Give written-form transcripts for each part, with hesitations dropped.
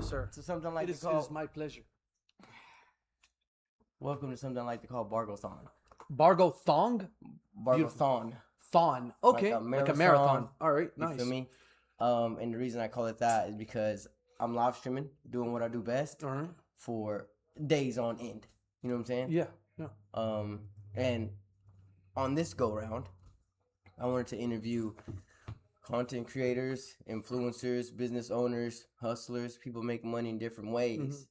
sir. to something like It to call. is my pleasure. Welcome to something like to call BARGOTHON. BARGO'THON? BARGOTHON. Thon. Okay. Like a marathon. All right. You Nice. feel me? And the reason I call it that is because I'm live streaming, doing what I do best All right. for days on end. You know what I'm saying? Yeah. Yeah. And on this go round, I wanted to interview content creators, influencers, business owners, hustlers, people making money in different ways.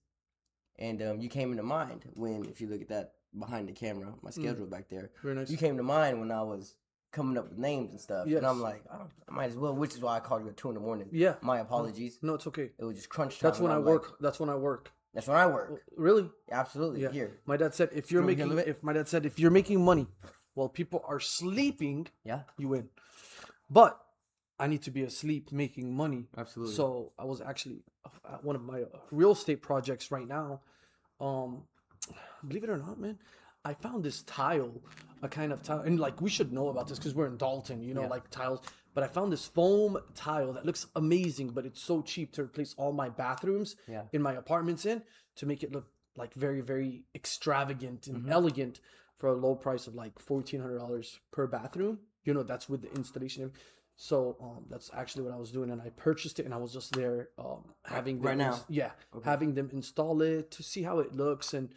And you came into mind when, if you look at that behind the camera, my schedule back there. Very nice. You came to mind when I was coming up with names and stuff. Yes. And I'm like, oh, I might as well, which is why I called you at 2 a.m. Yeah. My apologies. No, it's okay. It was just crunch time. That's when I work. That's when I work. That's when I work. Really? Absolutely. Yeah. Here. My dad said if you're making if you're making money while people are sleeping, Yeah. you win. But I need to be asleep making money. Absolutely. So I was actually at one of my real estate projects right now. Believe it or not, man, I found this tile, a kind of tile, and like we should know about this because we're in Dalton, you know, like tiles. But I found this foam tile that looks amazing, but it's so cheap to replace all my bathrooms in my apartments to make it look like very, very extravagant and elegant for a low price of like $1,400 per bathroom. You know, that's with the installation. So that's actually what I was doing, and I purchased it, and I was just there having them having them install it to see how it looks, and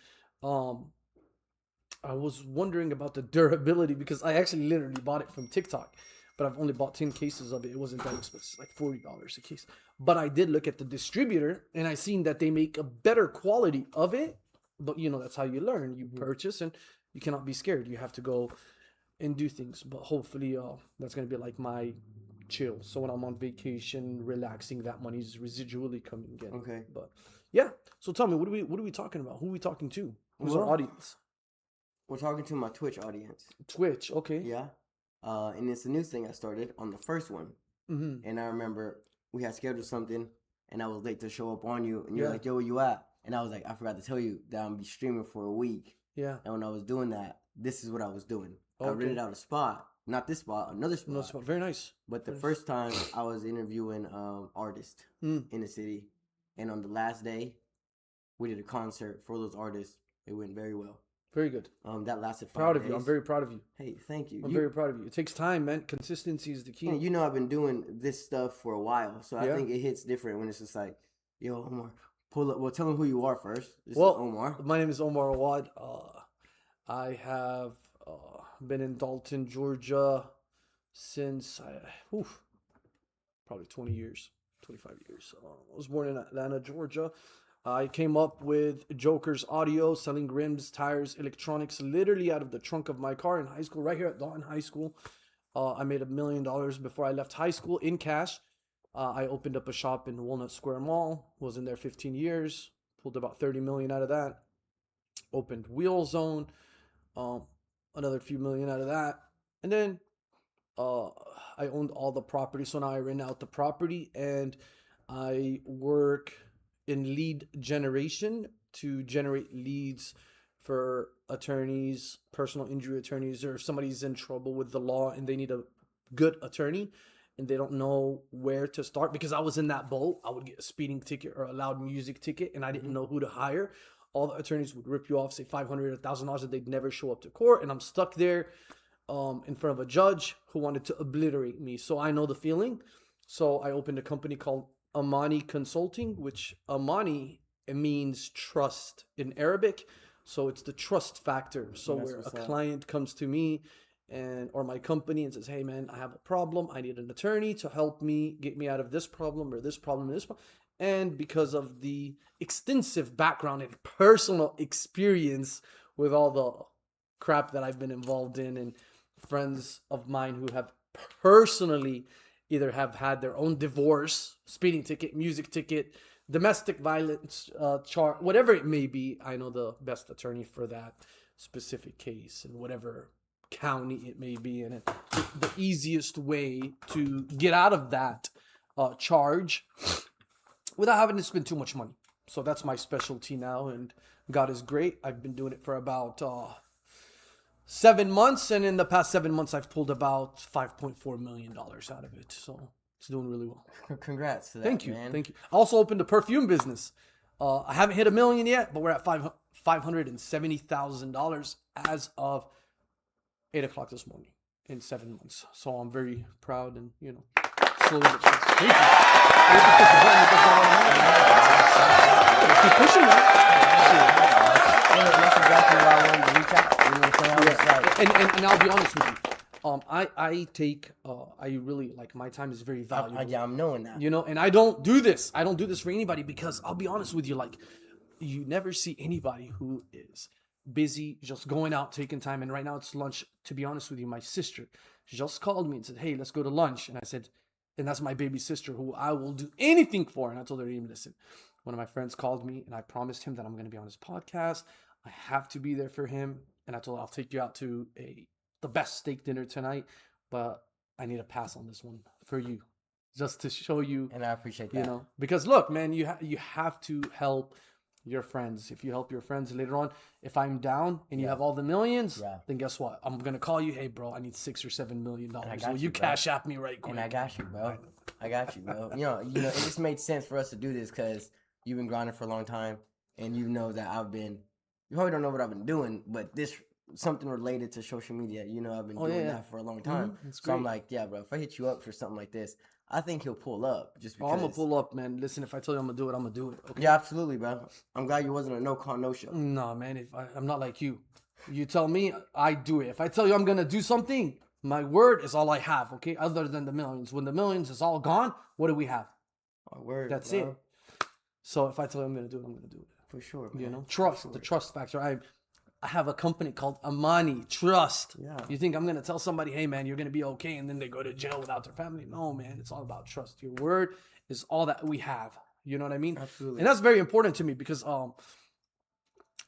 I was wondering about the durability because I actually literally bought it from TikTok, but I've only bought 10 cases of it. It wasn't that expensive, like $40 a case. But I did look at the distributor, and I seen that they make a better quality of it. But you know, that's how you learn. You purchase, and you cannot be scared. You have to go and do things, but hopefully that's gonna be like my chill. So when I'm on vacation relaxing, that money's residually coming in. Okay. But yeah, so tell me, what are we talking about? Who are we talking to? Who's our audience? We're talking to my Twitch audience. Twitch. Okay. Yeah. And it's a new thing I started on the first one. And I remember we had scheduled something and I was late to show up on you, and you're like, yo, where you at? And I was like, I forgot to tell you that I'm gonna be streaming for a week. Yeah. And when I was doing that, this is what I was doing. I rented out a spot, not this spot, another spot. Another spot. Very nice. But the first time I was interviewing artists in the city, and on the last day, we did a concert for those artists. It went very well. Very good. That lasted 5 Proud days. of you. I'm very proud of you. Hey, thank you. I'm very proud of you. It takes time, man. Consistency is the key. You know, I've been doing this stuff for a while, so I think it hits different when it's just like, yo, Omar, pull up. Well, tell them who you are first. This is Omar. My name is Omar Awad. I have been in Dalton, Georgia since probably 20 years, 25 years. I was born in Atlanta, Georgia. I came up with Joker's Audio, selling rims, tires, electronics, literally out of the trunk of my car in high school, right here at Dalton High School. I made $1 million before I left high school in cash. I opened up a shop in Walnut Square Mall, was in there 15 years, pulled about 30 million out of that. Opened Wheel Zone, another few million out of that. And then I owned all the property, so now I rent out the property, and I work in lead generation to generate leads for attorneys, personal injury attorneys, or if somebody's in trouble with the law and they need a good attorney and they don't know where to start. Because I was in that boat, I would get a speeding ticket or a loud music ticket and I didn't know who to hire. All the attorneys would rip you off, say $500, $1,000, and they'd never show up to court. And I'm stuck there in front of a judge who wanted to obliterate me. So I know the feeling. So I opened a company called Amani Consulting, which Amani, it means trust in Arabic. So it's the trust factor. So where a client comes to me or my company and says, hey man, I have a problem. I need an attorney to help me get me out of this problem or this problem and this problem. And because of the extensive background and personal experience with all the crap that I've been involved in, and friends of mine who have personally either have had their own divorce, speeding ticket, music ticket, domestic violence charge, whatever it may be, I know the best attorney for that specific case in whatever county it may be. And the easiest way to get out of that charge without having to spend too much money. So that's my specialty now, and God is great. I've been doing it for about 7 months, and in the past 7 months, I've pulled about $5.4 million out of it. So It's doing really well. Congrats to that, Thank you. man. Thank you. I also opened a perfume business. I haven't hit $1 million yet, but we're at $570,000 as of 8 o'clock this morning in 7 months. So I'm very proud and, slowly but surely. Thank you. Thank you for supporting me. Keep pushing that. That's exactly why I wanted to reach out. You know what I'm saying? I was like, And I'll be honest with you. I really like my time is very valuable. yeah, I'm knowing that. And I don't do this. I don't do this for anybody because I'll be honest with you. Like, you never see anybody who is busy just going out, taking time. And right now it's lunch. To be honest with you, my sister just called me and said, "Hey, let's go to lunch." And I said, and that's my baby sister who I will do anything for. And I told her to even listen. One of my friends called me and I promised him that I'm going to be on his podcast. I have to be there for him. And I told her, I'll take you out to the best steak dinner tonight, but I need a pass on this one for you, just to show you. And I appreciate that. Because look, man, you have to help your friends. If you help your friends later on, if I'm down and you have all the millions, then guess what? I'm gonna call you. Hey, bro, I need $6 or $7 million. Will you cash app me right quick? And I got you, bro. I got you, bro. It just made sense for us to do this because you've been grinding for a long time, and you know that you probably don't know what I've been doing, but something related to social media. I've been doing that for a long time. So I'm like, yeah, bro, if I hit you up for something like this, I think he'll pull up just because. I'm going to pull up, man. Listen, if I tell you I'm going to do it, I'm going to do it. Okay? Yeah, absolutely, bro. I'm glad you wasn't a no-call, no-show. No, man. I'm not like you. You tell me, I do it. If I tell you I'm going to do something, my word is all I have, okay? Other than the millions. When the millions is all gone, what do we have? My word, That's bro. it. So if I tell you I'm going to do it, I'm going to do it. For sure, man. Trust, the trust factor. I have a company called Amani. Trust. Yeah. You think I'm going to tell somebody, hey, man, you're going to be okay, and then they go to jail without their family? No, man. It's all about trust. Your word is all that we have. You know what I mean? Absolutely. And that's very important to me because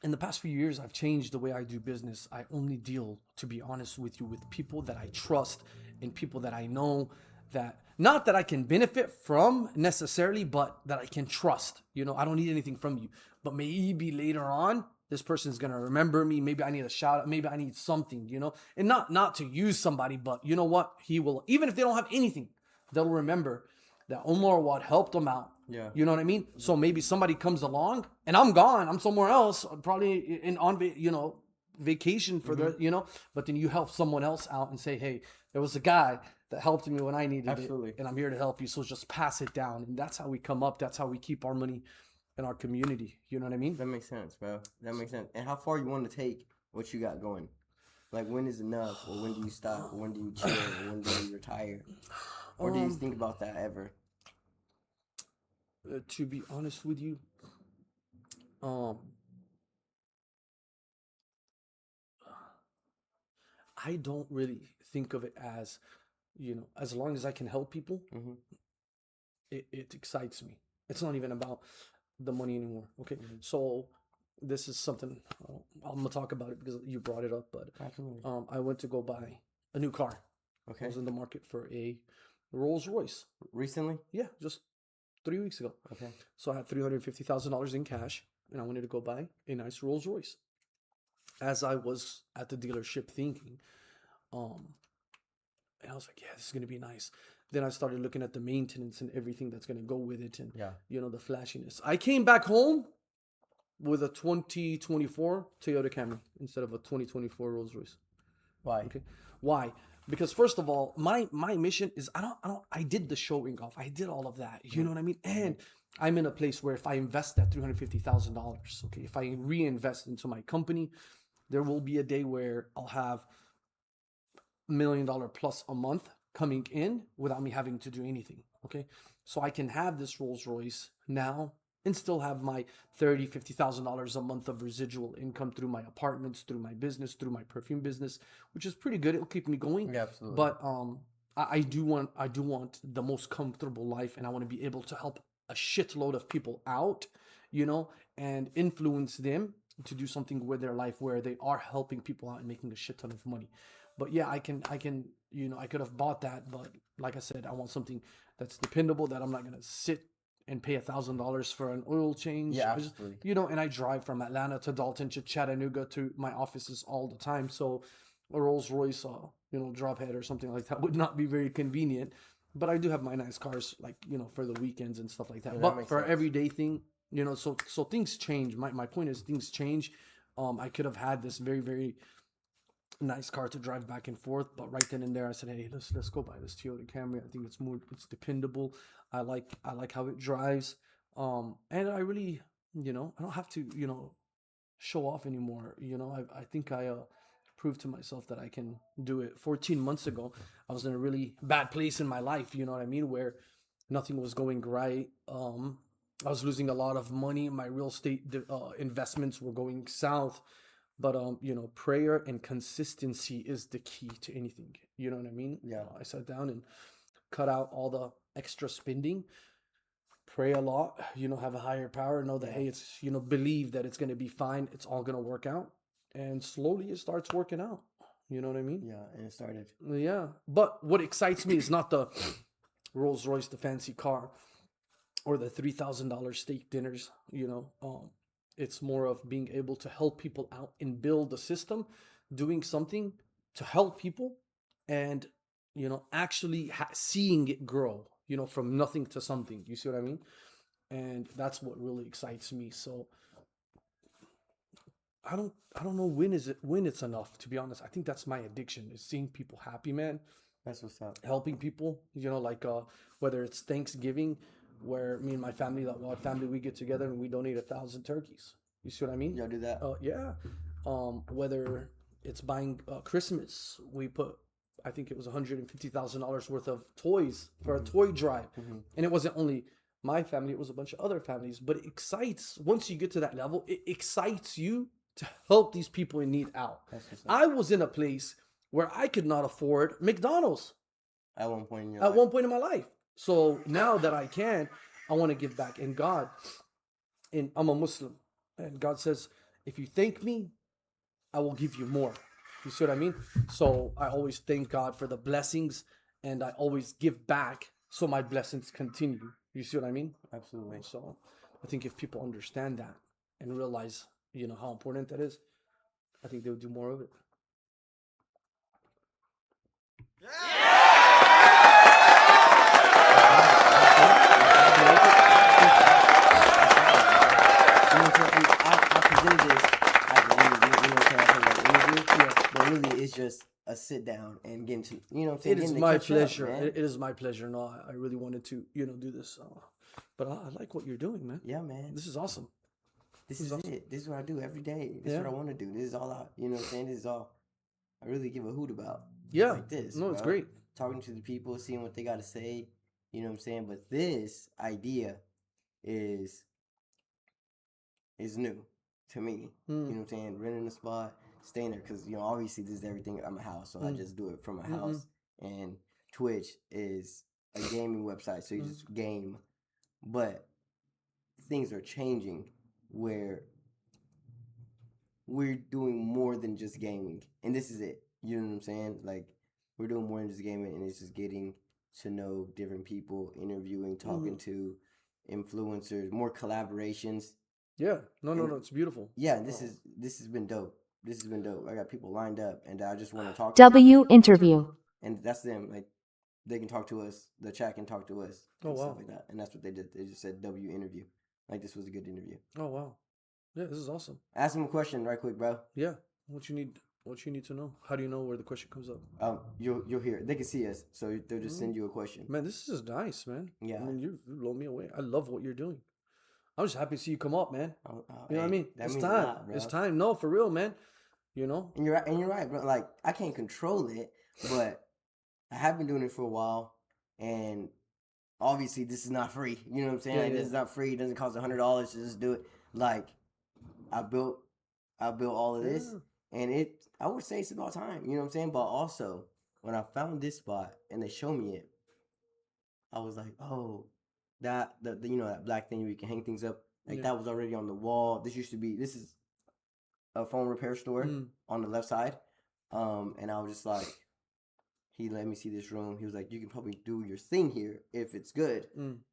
in the past few years, I've changed the way I do business. I only deal, to be honest with you, with people that I trust and people that I know that, not that I can benefit from necessarily, but that I can trust. I don't need anything from you. But maybe later on, this person's going to remember me. Maybe I need a shout out. Maybe I need something, and not to use somebody, but you know what? He will, even if they don't have anything, they'll remember that Omar Awad helped them out. Yeah. You know what I mean? So maybe somebody comes along and I'm gone. I'm somewhere else, probably on vacation for but then you help someone else out and say, hey, there was a guy that helped me when I needed it. And I'm here to help you. So just pass it down. And that's how we come up. That's how we keep our money in our community. You know what I mean? That makes sense, bro. That makes sense. And how far you want to take what you got going? Like, when is enough? Or when do you stop? Or when do you chill? Or when do you retire? Or do you think about that ever? To be honest with you, I don't really think of it as, as long as I can help people, it excites me. It's not even about the money anymore. Okay. So this is something I'm gonna talk about it because you brought it up, but I went to go buy a new car. Okay. I was in the market for a Rolls Royce. Recently? Yeah, just 3 weeks ago. Okay. So I had $350,000 in cash and I wanted to go buy a nice Rolls Royce. As I was at the dealership thinking, and I was like, yeah, this is gonna be nice. Then I started looking at the maintenance and everything that's gonna go with it, and the flashiness. I came back home with a 2024 Toyota Camry instead of a 2024 Rolls Royce. Why? Okay. Why? Because first of all, my mission is I did the showing off. I did all of that. You know what I mean? And I'm in a place where if I invest that $350,000, okay, if I reinvest into my company, there will be a day where I'll have $1 million plus a month coming in without me having to do anything. Okay. So I can have this Rolls Royce now and still have my $50,000 a month of residual income through my apartments, through my business, through my perfume business, which is pretty good. It'll keep me going. Yeah, absolutely. But I do want the most comfortable life, and I want to be able to help a shitload of people out, and influence them to do something with their life where they are helping people out and making a shit ton of money. But yeah, I can, I could have bought that, but like I said, I want something that's dependable, that I'm not gonna sit and pay $1,000 for an oil change. Yeah, absolutely. And I drive from Atlanta to Dalton to Chattanooga to my offices all the time. So a Rolls Royce, drop head or something like that would not be very convenient. But I do have my nice cars, like, for the weekends and stuff like that. Yeah, that But makes for sense. everyday thing, so things change. My point is things change. I could have had this very, very nice car to drive back and forth, but right then and there I said, hey, let's go buy this Toyota Camry. I think it's dependable. I like how it drives. And I really, I don't have to, show off anymore. I think I proved to myself that I can do it. 14 months ago, I was in a really bad place in my life, you know what I mean, where nothing was going right. I was losing a lot of money. My real estate investments were going south. But prayer and consistency is the key to anything. You know what I mean? Yeah. I sat down and cut out all the extra spending, pray a lot, have a higher power, know that, Yeah. hey, it's, believe that it's going to be fine. It's all going to work out. And slowly it starts working out. You know what I mean? Yeah, and it started. Yeah. But what excites me is not the Rolls Royce, the fancy car, or the $3,000 steak dinners. It's more of being able to help people out and build a system, doing something to help people, and actually seeing it grow. From nothing to something. You see what I mean? And that's what really excites me. So I don't know when it's enough, to be honest. I think that's my addiction, is seeing people happy, man. That's what's up. Helping people, like whether it's Thanksgiving, where me and my family, the Awad family, we get together and we donate 1,000 turkeys. You see what I mean? Y'all do that? Yeah. Whether it's buying Christmas, we put, I think it was $150,000 worth of toys for a toy drive, and it wasn't only my family; it was a bunch of other families. But it excites, once you get to that level, it excites you to help these people in need out. That's what's up. I was in a place where I could not afford McDonald's At one point in your at life. one point in my life. So now that I can, I want to give back. And God, and I'm a Muslim, and God says, if you thank me, I will give you more. You see what I mean? So I always thank God for the blessings, and I always give back so my blessings continue. You see what I mean? Absolutely. So I think if people understand that and realize, how important that is, I think they'll do more of it. You know what I'm saying? I presented this as an interview, you know what I'm saying? I said like interview, Yeah. but really it's just a sit down and getting to, you know what I'm saying? It is Getting to my catch up, pleasure. man. It is my pleasure. No, I really wanted to, do this. But I like what you're doing, man. Yeah, man. This is awesome. This is awesome. it. This is what I do every day. This is Yeah. what I want to do. This is all I, you know what I'm saying? This is all I really give a hoot about. Yeah. Like this. No, it's bro. great. Talking to the people, seeing what they got to say, you know what I'm saying? But this idea is new to me. You know what I'm saying? Renting a spot, staying there, because obviously this is everything. I'm a house, so I just do it from a house. And Twitch is a gaming website, so you just game. But things are changing where we're doing more than just gaming, and this is it. You know what I'm saying? Like, we're doing more than just gaming, and it's just getting to know different people, interviewing, talking to influencers, more collaborations. Yeah. No. It's beautiful. Yeah, this has been dope. This has been dope. I got people lined up, and I just want to talk. W interview. And that's them. Like, they can talk to us. The chat can talk to us. Oh, And wow. stuff like that. And that's what they did. They just said W interview. Like, this was a good interview. Oh, wow. Yeah, this is awesome. Ask them a question right quick, bro. Yeah. What you need to know? How do you know where the question comes up? You'll hear it. They can see us, so they'll just send you a question. Man, this is nice, man. Yeah. I mean, you blow me away. I love what you're doing. I'm just happy to see you come up, man. You know what I mean? That It's means a time. lot, bro. It's time. No, for real, man. And you're right, bro. Like, I can't control it, but I have been doing it for a while, and obviously this is not free. You know what I'm saying? Yeah, Like, yeah. this is not free. It doesn't cost $100 to just do it. Like, I built all of this, and I would say it's about time. You know what I'm saying? But also, when I found this spot and they showed me it, I was like, oh, that black thing where you can hang things up, like that was already on the wall. This is a phone repair store on the left side, and I was just like, he let me see this room. He was like, you can probably do your thing here if it's good.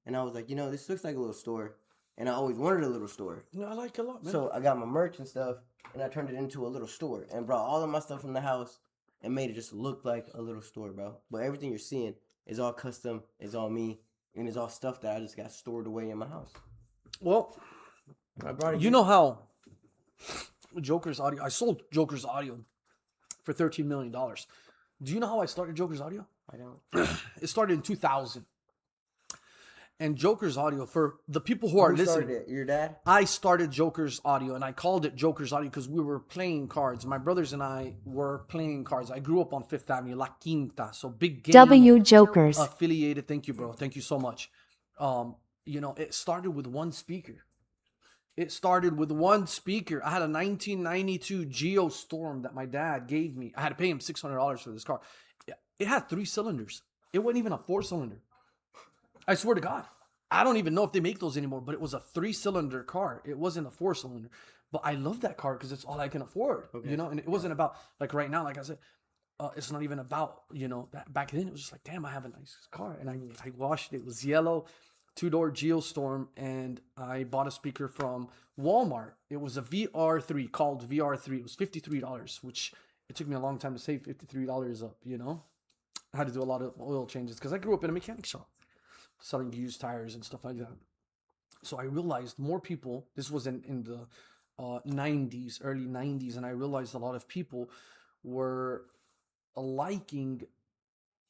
And I was like, this looks like a little store, and I always wanted a little store. I like it a lot, man. So I got my merch and stuff, and I turned it into a little store and brought all of my stuff from the house and made it just look like a little store, bro. But everything you're seeing It's all custom. It's all me. And it's all stuff that I just got stored away in my house. Well, I brought it you know how Joker's Audio, I sold Joker's Audio for $13 million. Do you know how I started Joker's Audio? I don't. It started in 2000. And Joker's Audio, for the people who are listening, Started it? Your dad? I started Joker's Audio, and I called it Joker's Audio because we were playing cards. My brothers and I were playing cards. I grew up on Fifth Avenue, La Quinta, so big game W Jokers. affiliated. Thank you, bro. Thank you so much. You know, it started with one speaker. It started with one speaker. I had a 1992 Geostorm that my dad gave me. I had to pay him $600 for this car. It had 3 cylinders. It wasn't even a 4-cylinder. I swear to God. I don't even know if they make those anymore, but it was a 3-cylinder car. It wasn't a 4-cylinder. But I love that car because it's all I can afford, you know? And it wasn't about, like right now, like I said, it's not even about, you know, that back then it was just like, damn, I have a nice car. And I washed it. It was yellow, 2-door Geostorm. And I bought a speaker from Walmart. It was a VR3 called VR3. It was $53, which it took me a long time to save $53 up, you know? I had to do a lot of oil changes because I grew up in a mechanic shop, selling used tires and stuff like that. So I realized more people, this was in the 90s, early 90s, and I realized a lot of people were liking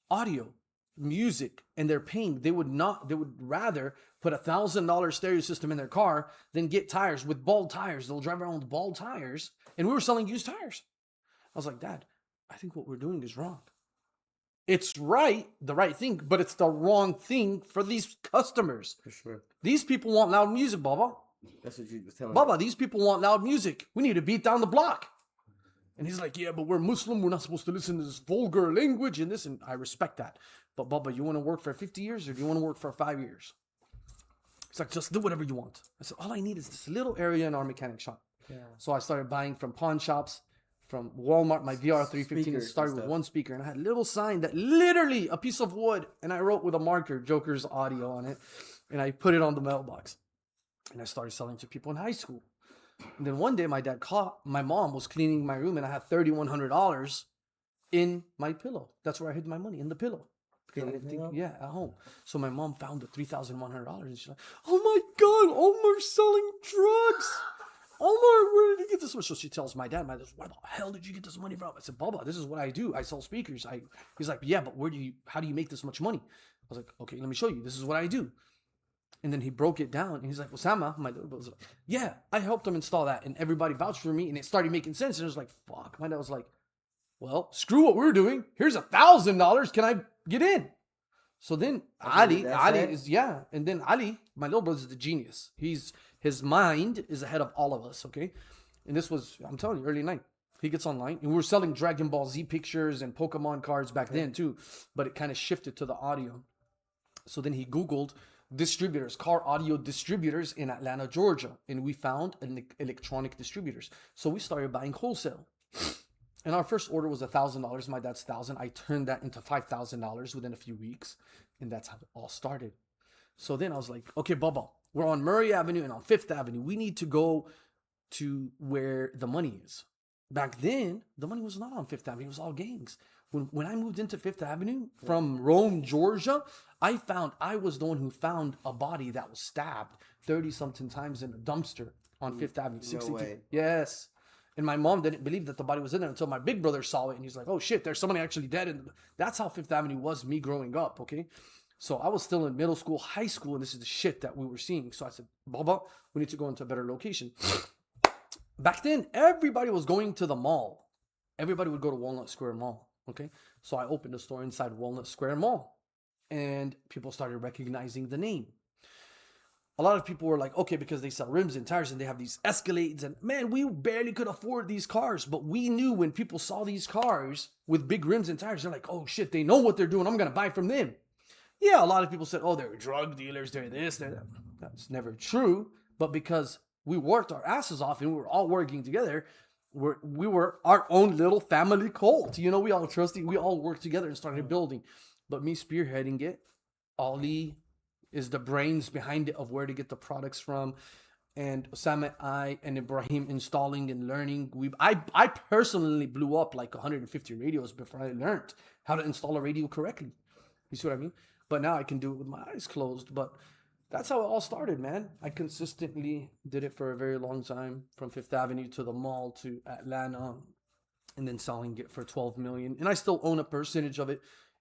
audio, music, and they're paying. They would rather put $1,000 stereo system in their car than get tires with bald tires. They'll drive around with bald tires, and we were selling used tires. I was like, Dad, I think what we're doing is wrong. It's right, the right thing, but it's the wrong thing for these customers. For sure. These people want loud music, Baba. That's what you was telling Baba, me. these people want loud music. We need to beat down the block. And he's like, yeah, but we're Muslim. We're not supposed to listen to this vulgar language and this. And I respect that. But Baba, you want to work for 50 years or do you want to work for 5 years? He's like, just do whatever you want. I said, all I need is this little area in our mechanic shop. Yeah. So I started buying from pawn shops, from Walmart. My VR315 Speakers started and with stuff. one speaker. And I had a little sign that literally a piece of wood. And I wrote with a marker, Joker's Audio on it. And I put it on the mailbox. And I started selling to people in high school. And then one day my mom was cleaning my room and I had $3,100 in my pillow. That's where I hid my money, in the pillow. Because I didn't think, yeah, at home. So my mom found the $3,100 and she's like, oh my God, Omar's selling drugs. Omar, where did he get this money? So she tells my dad, where the hell did you get this money from? I said, Baba, this is what I do. I sell speakers. He's like, yeah, but how do you make this much money? I was like, okay, let me show you. This is what I do. And then he broke it down and he's like, Osama, my little brother was like, yeah, I helped him install that. And everybody vouched for me and it started making sense. And it was like, fuck. My dad was like, well, screw what we're doing. Here's $1,000. Can I get in? So then Ali is, yeah. And then Ali, my little brother, is the genius. His mind is ahead of all of us, okay? And this was, I'm telling you, early night. He gets online and we were selling Dragon Ball Z pictures and Pokemon cards back then too. But it kind of shifted to the audio. So then he Googled distributors, car audio distributors in Atlanta, Georgia. And we found electronic distributors. So we started buying wholesale. And our first order was $1,000. My dad's $1,000. I turned that into $5,000 within a few weeks. And that's how it all started. So then I was like, okay, Baba, we're on Murray Avenue and on Fifth Avenue. We need to go to where the money is. Back then, the money was not on Fifth Avenue. It was all gangs. When I moved into Fifth Avenue from Rome, Georgia, I was the one who found a body that was stabbed 30-something times in a dumpster on Fifth Avenue. 62. way. Yes. And my mom didn't believe that the body was in there until my big brother saw it. And he's like, oh shit, there's somebody actually dead. And that's how Fifth Avenue was me growing up, okay? So I was still in middle school, high school, and this is the shit that we were seeing. So I said, Baba, we need to go into a better location. Back then, everybody was going to the mall. Everybody would go to Walnut Square Mall, okay? So I opened a store inside Walnut Square Mall. And people started recognizing the name. A lot of people were like, okay, because they sell rims and tires and they have these Escalades. And man, we barely could afford these cars. But we knew when people saw these cars with big rims and tires, they're like, oh shit, they know what they're doing. I'm going to buy from them. Yeah, a lot of people said, oh, they're drug dealers, they're this, they're that. That's never true. But because we worked our asses off and we were all working together, we were our own little family cult. You know, we all trusted, we all worked together and started building. But me spearheading it, Ali is the brains behind it of where to get the products from. And Osama, I, and Ibrahim installing and learning. I personally blew up like 150 radios before I learned how to install a radio correctly. You see what I mean? But now I can do it with my eyes closed. But that's how it all started, man. I consistently did it for a very long time, from Fifth Avenue to the mall to Atlanta, and then selling it for 12 million. And I still own a percentage of it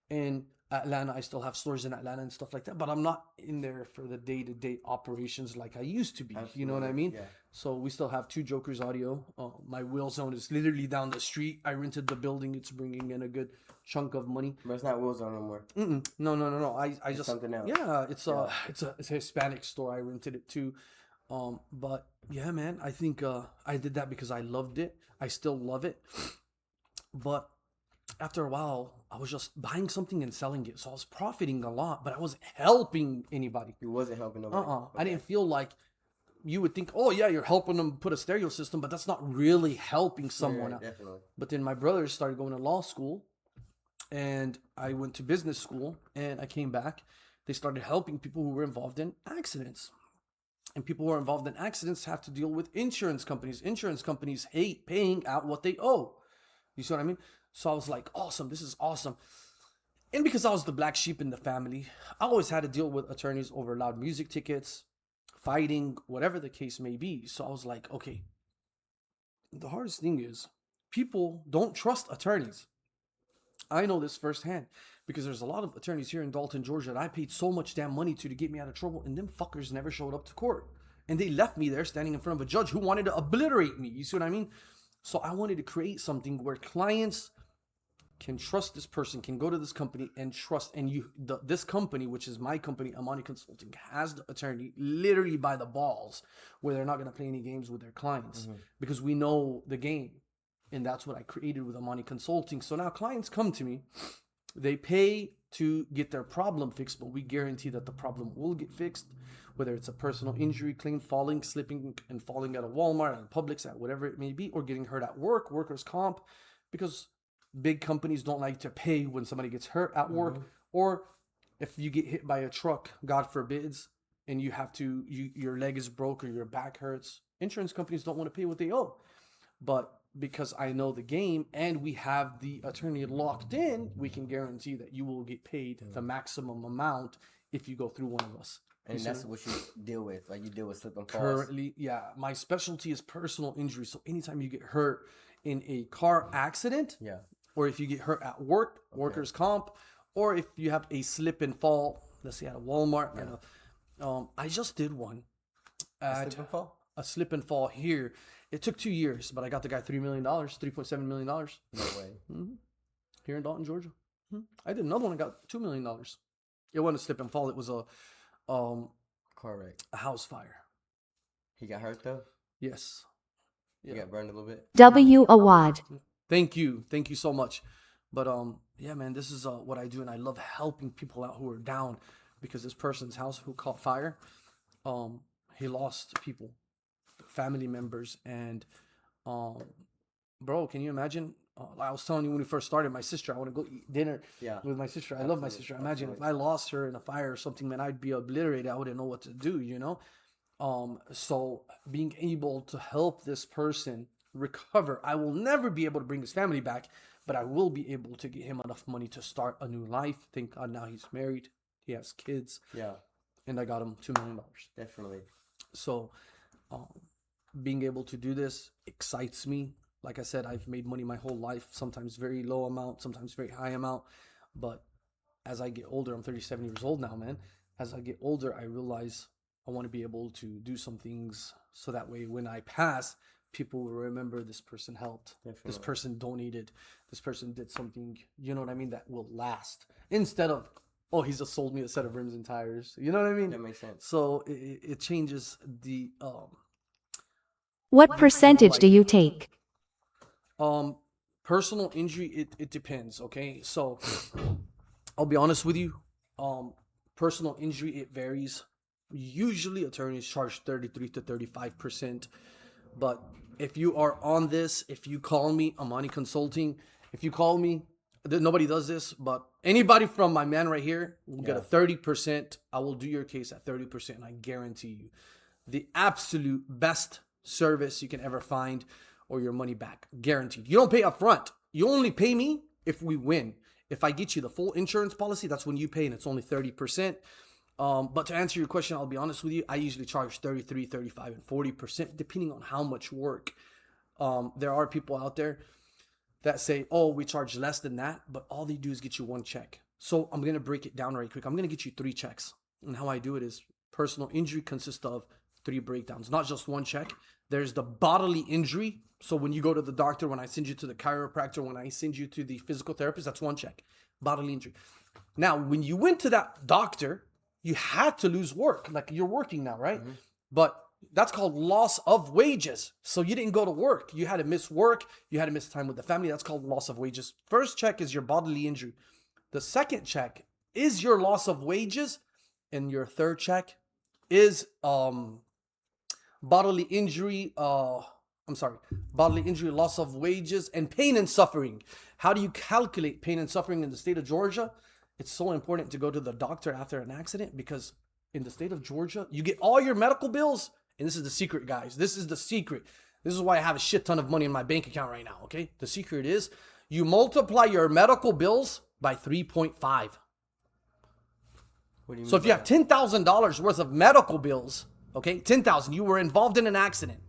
in Atlanta. I still have stores in Atlanta and stuff like that, but I'm not in there for the day-to-day operations like I used to be. You know what I mean? Yeah. So we still have two Jokers Audio. My wheel zone is literally down the street. I rented the building. It's bringing in a good chunk of money. But it's not Will's no more. No. I just something else. Yeah, it's a Hispanic store. I rented it too. But yeah, man, I think I did that because I loved it. I still love it. But after a while, I was just buying something and selling it. So I was profiting a lot, but I wasn't helping anybody. You wasn't helping nobody. Okay. I didn't feel like you would think, oh yeah, you're helping them put a stereo system, but that's not really helping someone out. Definitely. But then my brothers started going to law school, and I went to business school, and I came back. They started helping people who were involved in accidents. And people who are involved in accidents have to deal with insurance companies. Insurance companies hate paying out what they owe. You see what I mean? So I was like, awesome, this is awesome. And because I was the black sheep in the family, I always had to deal with attorneys over loud music tickets, fighting, whatever the case may be. So I was like, okay, the hardest thing is people don't trust attorneys. I know this firsthand because there's a lot of attorneys here in Dalton, Georgia that I paid so much damn money to get me out of trouble, and them fuckers never showed up to court. And they left me there standing in front of a judge who wanted to obliterate me. You see what I mean? So I wanted to create something where clients can trust this person, can go to this company and trust. And this company, which is my company, Amani Consulting, has the attorney literally by the balls, where they're not going to play any games with their clients because we know the game. And that's what I created with Amani Consulting. So now clients come to me, they pay to get their problem fixed, but we guarantee that the problem will get fixed, whether it's a personal injury claim, falling, slipping and falling at a Walmart, at Publix, at whatever it may be, or getting hurt at work, workers' comp, because big companies don't like to pay when somebody gets hurt at work, or if you get hit by a truck, God forbids, and you have to, your leg is broke or your back hurts, insurance companies don't want to pay what they owe. But because I know the game and we have the attorney locked in, we can guarantee that you will get paid the maximum amount if you go through one of us. And that's what you deal with. Like you deal with slip and falls. Currently, yeah. My specialty is personal injury. So anytime you get hurt in a car accident, or if you get hurt at work, workers' comp, or if you have a slip and fall, let's say at a Walmart. I just did one. A slip and fall? A slip and fall here. It took 2 years, but I got the guy $3 million, $3.7 million. No way. Here in Dalton, Georgia. I did another one. I got $2 million. It wasn't a slip and fall. It was a car wreck, a house fire. He got hurt though? Yes. He got burned a little bit? Awad. Thank you so much. But yeah, man, this is what I do, and I love helping people out who are down, because this person's house who caught fire, he lost people, family members, and bro, can you imagine? I was telling you when we first started, my sister, I want to go eat dinner with my sister. I love my sister. Imagine if I lost her in a fire or something, man, I'd be obliterated. I wouldn't know what to do, you know? So being able to help this person recover, I will never be able to bring his family back, but I will be able to get him enough money to start a new life. Thank God now he's married. He has kids. Yeah. And I got him $2 million. Definitely. So being able to do this excites me. Like I said, I've made money my whole life, sometimes very low amount, sometimes very high amount. But as I get older, I'm 37 years old now, man. As I get older, I realize I want to be able to do some things so that way when I pass, people will remember this person helped. Definitely. This person donated. This person did something, you know what I mean, that will last. Instead of, oh, he just sold me a set of rims and tires. You know what I mean? That makes sense. So it changes the... What percentage do you take? Personal injury, it depends, okay? So I'll be honest with you. Personal injury, it varies. Usually attorneys charge 33 to 35%. But if you are on this, if you call me, Amani Consulting, if you call me, nobody does this, but anybody from my man right here will get a 30%. I will do your case at 30%, and I guarantee you the absolute best service you can ever find, or your money back, guaranteed. You don't pay up front. You only pay me if we win. If I get you the full insurance policy, that's when you pay, and it's only 30%. But to answer your question, I'll be honest with you, I usually charge 33, 35, and 40%, depending on how much work. There are people out there that say, oh, we charge less than that, but all they do is get you one check. So I'm going to break it down right quick. I'm going to get you 3 checks. And how I do it is personal injury consists of 3 breakdowns, not just one check. There's the bodily injury. So when you go to the doctor, when I send you to the chiropractor, when I send you to the physical therapist, that's one check, bodily injury. Now, when you went to that doctor, you had to lose work. Like you're working now, right? Mm-hmm. But that's called loss of wages. So you didn't go to work. You had to miss work. You had to miss time with the family. That's called loss of wages. First check is your bodily injury. The second check is your loss of wages. And your third check is bodily injury, bodily injury, loss of wages, and pain and suffering. How do you calculate pain and suffering in the state of Georgia? It's so important to go to the doctor after an accident because in the state of Georgia, you get all your medical bills. And this is the secret, guys. This is the secret. This is why I have a shit ton of money in my bank account right now, okay? The secret is you multiply your medical bills by 3.5. So if you have $10,000 worth of medical bills, okay, 10,000, you were involved in an accident,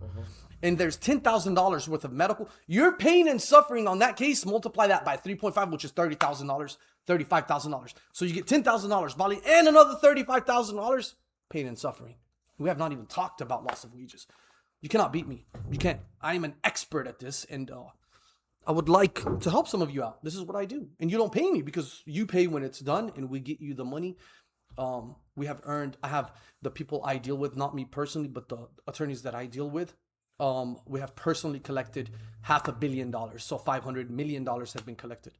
and there's $10,000 worth of medical, your pain and suffering on that case, multiply that by 3.5, which is $30,000, $35,000. So you get $10,000 bodily and another $35,000 pain and suffering. We have not even talked about loss of wages. You cannot beat me. You can't. I am an expert at this, and I would like to help some of you out. This is what I do, and you don't pay me because you pay when it's done, and we get you the money. I have the people I deal with, not me personally, but the attorneys that I deal with. We have personally collected $500 million. So $500 million have been collected.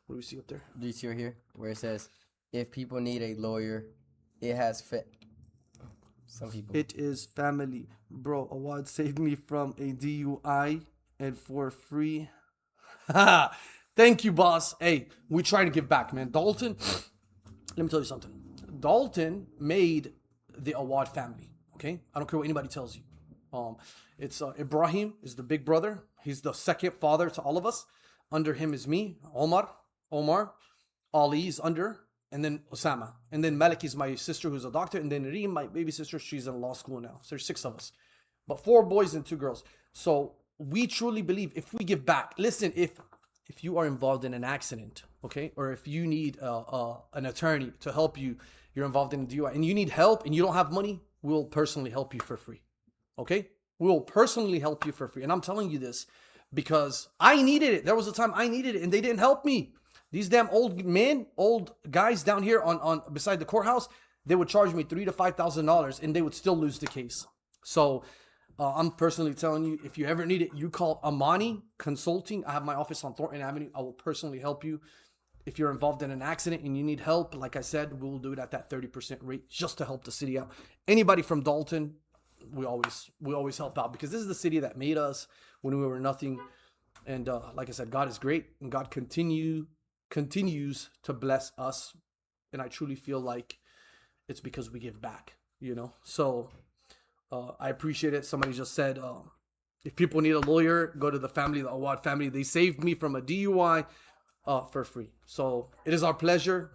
What do we see up there? Do you see right here where it says, if people need a lawyer, it has fit. Some people. It is family. Bro, Awad saved me from a DUI and for free. Thank you, boss. Hey, we try to give back, man. Dalton, let me tell you something. Dalton made the Awad family, okay? I don't care what anybody tells you. It's Ibrahim is the big brother. He's the second father to all of us. Under him is me, Omar. Ali is under, and then Osama. And then Malik is my sister who's a doctor. And then Reem, my baby sister, she's in law school now. So there's 6 of us. But 4 boys and 2 girls. So we truly believe if we give back. Listen, if you are involved in an accident, okay? Or if you need an attorney to help you, you're involved in a DUI, and you need help and you don't have money, we'll personally help you for free, okay? We'll personally help you for free. And I'm telling you this because I needed it. There was a time I needed it and they didn't help me. These damn old guys down here on beside the courthouse, they would charge me $3,000 to $5,000 and they would still lose the case. So I'm personally telling you, if you ever need it, you call Amani Consulting. I have my office on Thornton Avenue. I will personally help you. If you're involved in an accident and you need help, like I said, we'll do it at that 30% rate just to help the city out. Anybody from Dalton, we always help out because this is the city that made us when we were nothing. And like I said, God is great and God continues to bless us. And I truly feel like it's because we give back, you know? So I appreciate it. Somebody just said, if people need a lawyer, go to the Awad family. They saved me from a DUI for free. So it is our pleasure.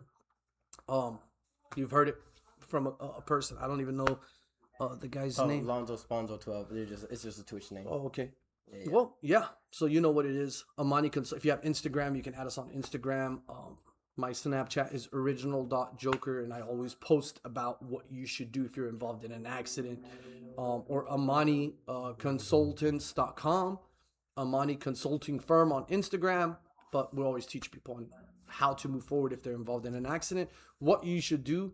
You've heard it from a person. I don't even know the guy's name. Lonzo Sponzo 12. It's just a Twitch name. Oh, okay. Yeah. Well, yeah. So you know what it is. Amani, if you have Instagram, you can add us on Instagram. My Snapchat is original.joker, and I always post about what you should do if you're involved in an accident. Or Amani Consultants.com, Amani Consulting Firm on Instagram. But we always teach people on how to move forward if they're involved in an accident, what you should do,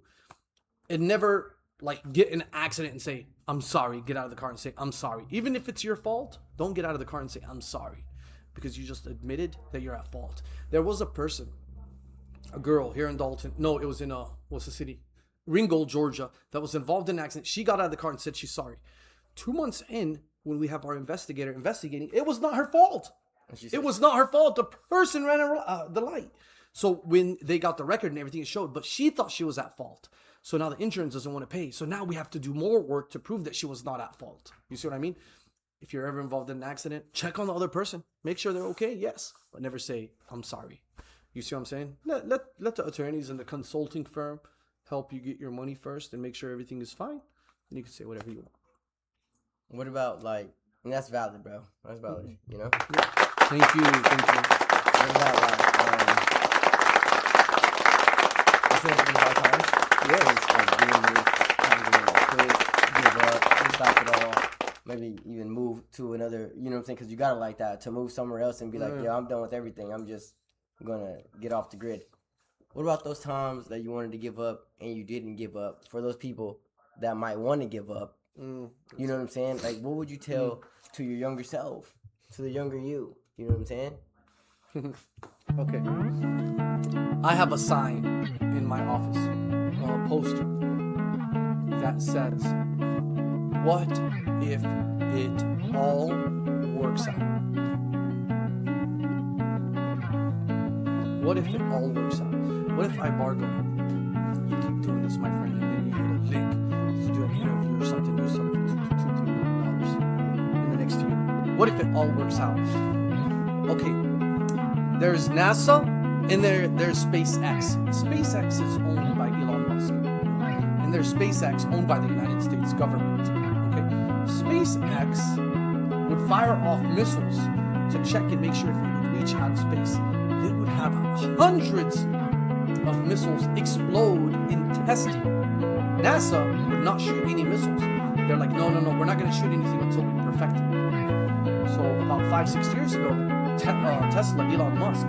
and never like get in an accident and say, I'm sorry. Get out of the car and say, I'm sorry. Even if it's your fault, don't get out of the car and say, I'm sorry, because you just admitted that you're at fault. There was a person, a girl here in Dalton. No, it was in what's the city? Ringgold, Georgia, that was involved in an accident. She got out of the car and said she's sorry. 2 months in, when we have our investigator investigating, it was not her fault. It was not her fault. The person ran the light. So when they got the record and everything, it showed, but she thought she was at fault. So now the insurance doesn't want to pay. So now we have to do more work to prove that she was not at fault. You see what I mean? If you're ever involved in an accident, check on the other person. Make sure they're okay, yes. But never say, I'm sorry. You see what I'm saying? Let the attorneys and the consulting firm help you get your money first and make sure everything is fine. And you can say whatever you want. What about like? And that's valid, bro. That's valid. You know. Thank you. What about like? I feel it's been hard times. Yeah. It's like doing this, kind of quit, give up, stop it all. Maybe even move to another. You know what I'm saying? Because you gotta like that to move somewhere else and be like, yeah, I'm done with everything. I'm just gonna get off the grid. What about those times that you wanted to give up and you didn't give up? For those people that might want to give up, you know what I'm saying? Like, what would you tell to your younger self, to the younger you? You know what I'm saying? Okay. I have a sign in my office, a poster that says, "What if it all works out?" What if it all works out? What if AyeiBargo, you keep doing this, my friend, and then you hit a link to do an interview or something, you sell it for $2 million in the next year? What if it all works out? Okay, there's NASA and there's SpaceX. SpaceX is owned by Elon Musk, and there's SpaceX owned by the United States government. Okay, SpaceX would fire off missiles to check and make sure if it would reach out of space. They would have hundreds of missiles explode in testing. NASA would not shoot any missiles. They're like, no, we're not going to shoot anything until we perfect it. So about 5-6 years ago, Tesla, Elon Musk,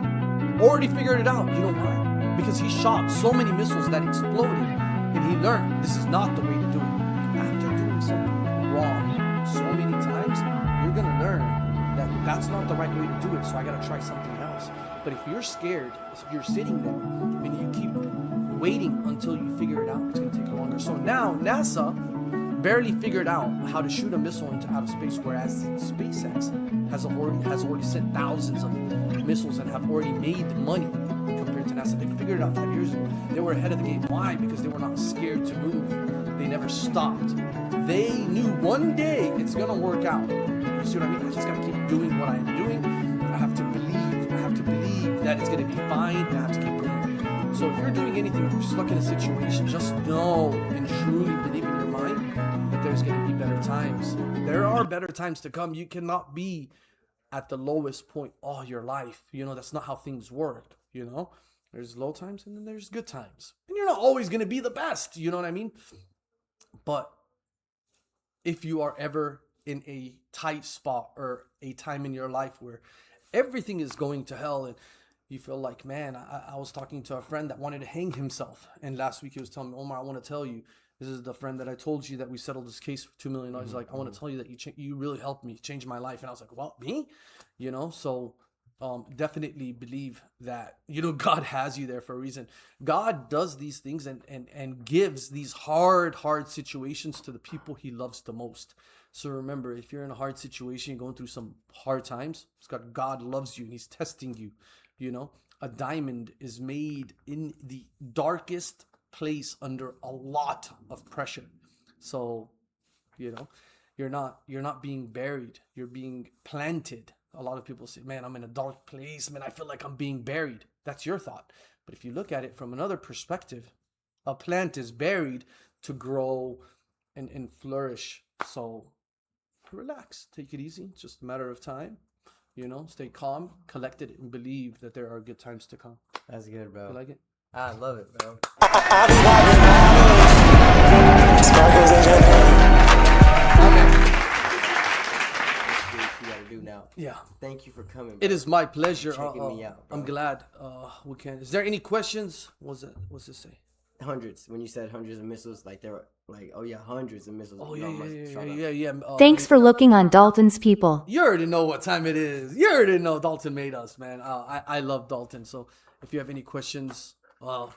already figured it out. You know why? Because he shot so many missiles that exploded, and he learned this is not the way to do it. After doing something wrong so many times, you're going to learn that that's not the right way to do it, so I got to try something else. But if you're scared, if you're sitting there and you keep waiting until you figure it out, it's going to take longer. So now NASA barely figured out how to shoot a missile into outer space, whereas SpaceX has already sent thousands of missiles and have already made money compared to NASA. They figured it out 5 years ago. They were ahead of the game. Why? Because they were not scared to move. They never stopped. They knew one day it's going to work out. You see what I mean? I just got to keep doing what I'm doing. I have to believe that it's going to be fine, and I have to keep going. So if you're doing anything, if you're stuck in a situation, just know and truly believe in your mind that there's going to be better times. There are better times to come. You cannot be at the lowest point all your life. You know, that's not how things work. You know, there's low times and then there's good times. And you're not always going to be the best. You know what I mean? But if you are ever in a tight spot or a time in your life where everything is going to hell and you feel like, man, I was talking to a friend that wanted to hang himself. And last week he was telling me, Omar, I want to tell you, this is the friend that I told you that we settled this case for $2 million. He's like, I want to tell you that you really helped me change my life. And I was like, well, me? You know, so definitely believe that, you know, God has you there for a reason. God does these things and gives these hard situations to the people he loves the most. So remember, if you're in a hard situation, you're going through some hard times, God loves you and he's testing you. You know, a diamond is made in the darkest place under a lot of pressure. So, you know, you're not being buried, you're being planted. A lot of people say, man, I'm in a dark place, man, I feel like I'm being buried. That's your thought. But if you look at it from another perspective, a plant is buried to grow and flourish. So relax, take it easy. It's just a matter of time. You know, stay calm, collected, and believe that there are good times to come. That's good, bro. You like it? I love it, bro. You gotta do now. Yeah. Thank you for coming, bro. It is my pleasure. Checking me out, bro. I'm glad we can. Is there any questions? What's this say? Hundreds. When you said hundreds of missiles, like there were like, oh yeah, hundreds of missiles. Oh yeah. Thanks for looking on Dalton's People. You already know what time it is. You already know Dalton made us, man. I love Dalton. So if you have any questions, you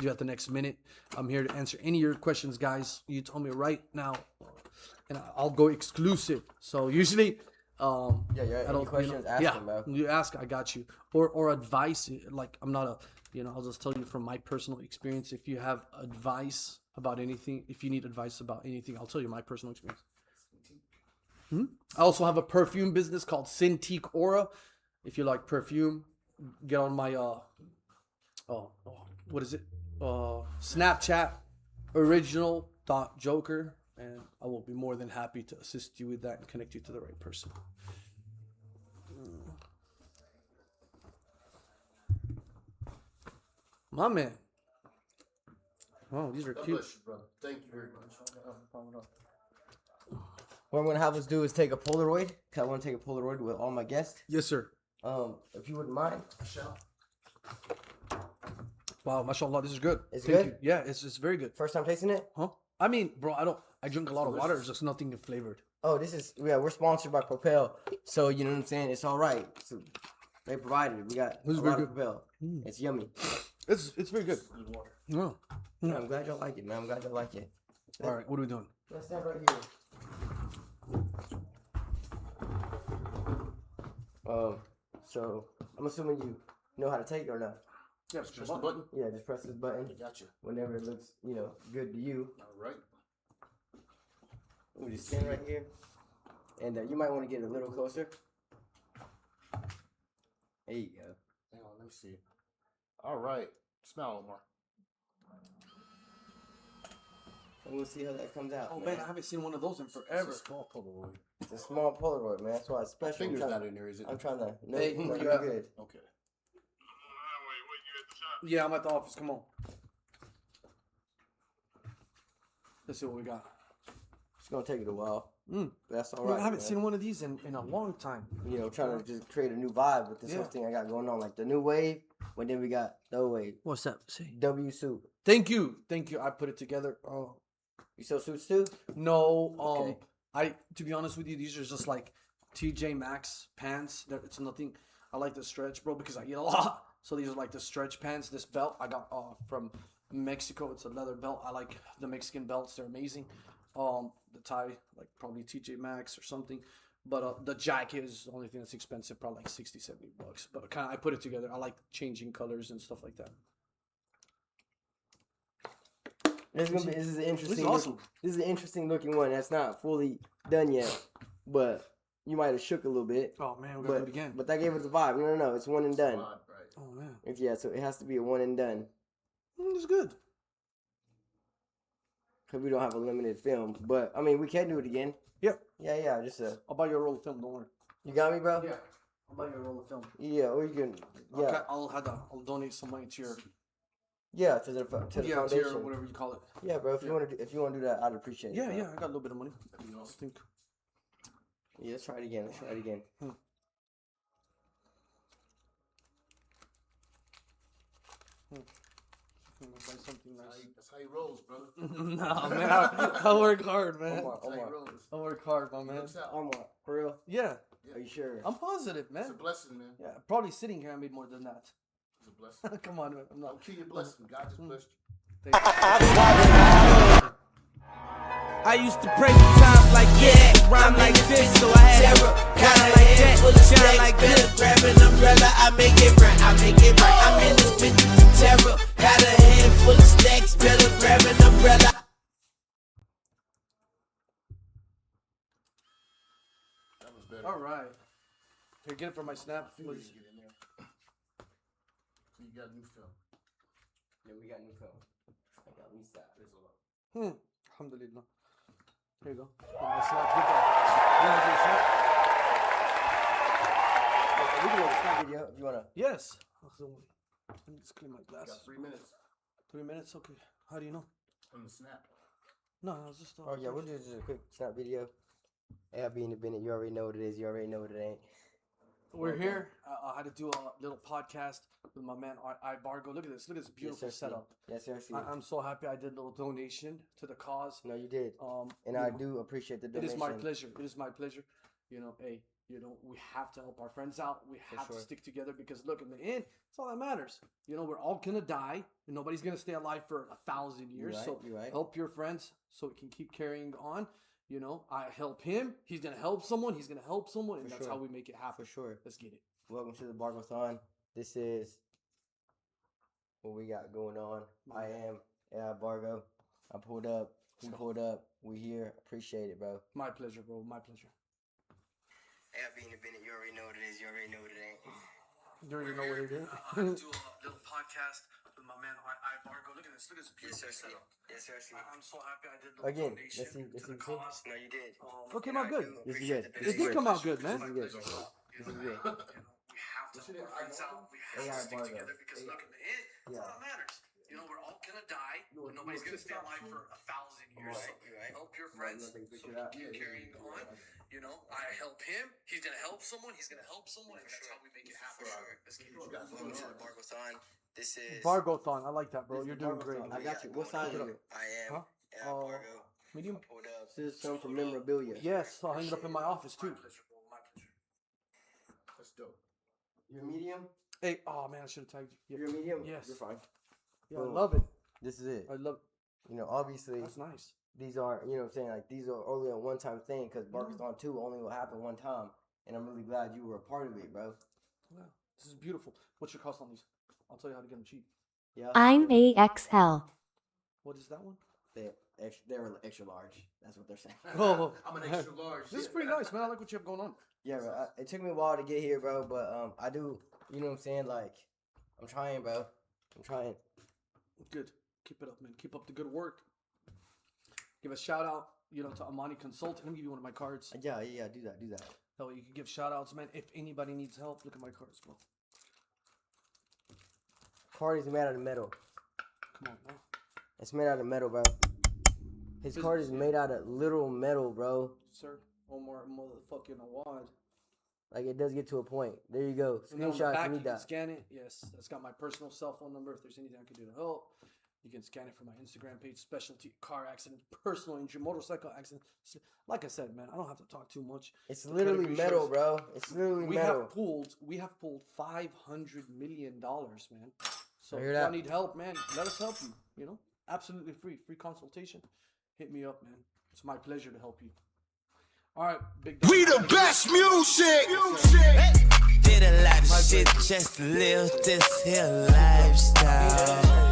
got the next minute. I'm here to answer any of your questions, guys. You told me right now, and I'll go exclusive. So usually, yeah, any questions, ask them, bro. You ask, I got you. Or advice. Like I'm not a. You know, I'll just tell you from my personal experience. If you have advice about anything, if you need advice about anything, I'll tell you my personal experience. I also have a perfume business called Cintiq Aura. If you like perfume, get on my what is it? Snapchat original.joker, and I will be more than happy to assist you with that and connect you to the right person. My man. Oh, these are God cute. bless you, brother. Thank you very much. What I'm gonna have us do is take a Polaroid. Cause I want to take a Polaroid with all my guests. Yes, sir. If you wouldn't mind. Wow, mashallah, this is good. It's Thank good? you. Yeah, it's very good. First time tasting it? Huh? I mean, bro, I drink a lot of water. It's just nothing flavored. Oh, we're sponsored by Propel. So, you know what I'm saying? It's all right. So, they provided it. We got This is a very lot of good. Propel. It's yummy. It's very good. No. Yeah, I'm glad y'all like it, man. I'm glad y'all like it. All right, what are we doing? Let's stand right here. So I'm assuming you know how to take it or not. Yeah, Press the button. Yeah, just press this button I got you. whenever it looks, good to you. All right. We just stand right here, and you might want to get a little closer. There you go. Hang on, let me see. All right. Smell, Omar. And we'll see how that comes out. Oh man, I haven't seen one of those in forever. It's a small Polaroid. It's a small Polaroid, man. That's why it's My special. finger's not in there, is it? I'm trying to. No, Hey, no, where you you're at? good. Okay. Yeah, I'm at the office. Come on. Let's see what we got. It's gonna take it a while. Mm. But that's all Well, right. I haven't man. seen one of these in a long time. Trying to just create a new vibe with this whole Yeah. thing I got going on, like the new wave. But then we got the old wave. What's that? See. W suit. Thank you. I put it together. Oh. You sell suits too? No, Okay. to be honest with you, these are just like TJ Maxx pants. It's nothing. I like the stretch, bro, because I eat a lot. So these are like the stretch pants. This belt I got from Mexico. It's a leather belt. I like the Mexican belts. They're amazing. The tie, like probably TJ Maxx or something. But the jacket is the only thing that's expensive, probably like 60, 70 bucks. But I put it together. I like changing colors and stuff like that. This is an interesting. This is awesome. This is an interesting looking one. That's not fully done yet, but you might have shook a little bit. Oh man, we gotta do it again. But that gave it the vibe. No, it's one and done. Right. Oh man, So it has to be a one and done it's good. because we don't have a limited film. But I mean, we can do it again. Yep. Yeah. Just I'll buy you a roll of film. Don't worry. you got me, bro. Yeah, I'll buy you a roll of film. Yeah, or you can. Yeah. Okay, I'll donate some money to your To the to your foundation. whatever you call it. Yeah, bro. If you want to do that, I'd appreciate it. Yeah, bro. yeah, I got a little bit of money. I think. Yeah, let's try it again. Buy something nice. That's how he rolls, brother. Nah, man, I work hard, man. Omar, That's how he rolls. I work hard, my He man. looks out. Omar, for real? Yeah, Are you sure? I'm positive, It's a man. blessing, man. Yeah, probably sitting here I made more than that. It's a blessing. Come on, man. I'm not. Don't kill your blessing. God just blessed you. I used to pray for times like rhyme like this, so I had terror, kinda like that, shine like this. Grab an umbrella, I make it right. I'm in this bitch with terror, got a handful of stacks, better grab an umbrella. That was better. All right. Here, get it for my snap. Fingers Please. get in there. So you got new film. Yeah, we got new film. I got me stop. There's a lot. Alhamdulillah. Here you go. My snap. Get that. You wanna do a snap? We can do a snap video if you wanna. Yes. Let me just clean my You glasses. got 3 minutes 3 minutes? Okay. How do you know? on the snap. No, I was just. Oh yeah, we'll do just a quick snap video. A.i.B in the Bennett. You already know what it is. You already know what it ain't. We're here. I had to do a little podcast with my man AyeiBargo. Look at this. Look at this beautiful Yes, sir, setup. Yes, sir. See. I'm so happy I did a little donation to the cause. No, you did. And you I know, do appreciate the It donation. is my pleasure. It is my pleasure. Hey, we have to help our friends out. We have to sure. stick together because look, in the end, it's all that matters. We're all gonna die, and nobody's gonna stay alive for 1,000 years. You're right, So you're right. help your friends so we can keep carrying on. I help him. He's gonna help someone. He's gonna help someone, and For that's sure. how we make it happen. For sure. Let's get it. Welcome to the BARGO'THON. This is what we got going on. I am AyeiBargo. I pulled up. We pulled up. We here. Appreciate it, bro. My pleasure, bro. My pleasure. A.i.B in the Bennett. You already know what it is. You already know what it ain't. You already know what it is. I do a little podcast man. AyeiBargo, look at this. Look at this beautiful setup. Yes, sir. I'm so happy I did the Again, donation let's see to the the cause. No, you did. It came out good. This is good. It did come out good, man. This is good. You know, we have to work things out. We have to stick together because look, in the end, that's all that matters. You know, we're all gonna die, but nobody's gonna stay alive for 1,000 years. So help your friends so we can keep carrying on. You know, I help him. He's gonna help someone. He's gonna help someone, and that's how we make it happen. Let's keep it going. Welcome to the BARGO'THon. This is BARGOTHON. I like that, bro. You're doing great. I got you. What size are you? I am. Bargo. Medium. Pulled up. This is some from memorabilia. Yes, I'll hang it up in my office too. That's dope. You're medium. Hey, oh man, I should have tagged you. You're medium. Yes. You're fine. Yeah, I Boom. love it. This is it. I love. You know, obviously, That's nice. these aren't, you know what I'm saying, like, these are only a one-time thing, because BARGO'THON 2 only will happen one time, and I'm really glad you were a part of it, bro. Wow, this is beautiful. What's your cost on these? I'll tell you how to get them cheap. Yeah. I'm AXL. What is that one? They're extra large. That's what they're saying. Oh, I'm an extra large. this is pretty nice, man. I like what you have going on. Yeah, bro. It took me a while to get here, bro, but I do, you know what I'm saying, like, I'm trying, bro. I'm trying. Good. Keep it up, man. Keep up the good work. Give a shout out, you know, to Amani Consulting. Let me give you one of my cards. Yeah, do that. That way you can give shout outs, man. If anybody needs help, look at my cards, bro. Card is made out of metal. Come on, man. It's made out of metal, bro. His card is made out of literal metal, bro. Sir, Omar motherfucking Awad. Like, it does get to a point. There you go. And then on the Screenshot, back, you you need can that. scan it. Yes, that's got my personal cell phone number. If there's anything I can do to help, you can scan it from my Instagram page. Specialty car accident, personal injury, motorcycle accident. Like I said, man, I don't have to talk too much. It's The literally pedigree metal, shows- bro. It's literally We metal. have pulled $500 million, man. So I if hear y'all that. need help, man, let us help you. You know, absolutely free consultation. Hit me up, man. It's my pleasure to help you. All right, big. We the best music. Did a lot of shit just to live this here lifestyle.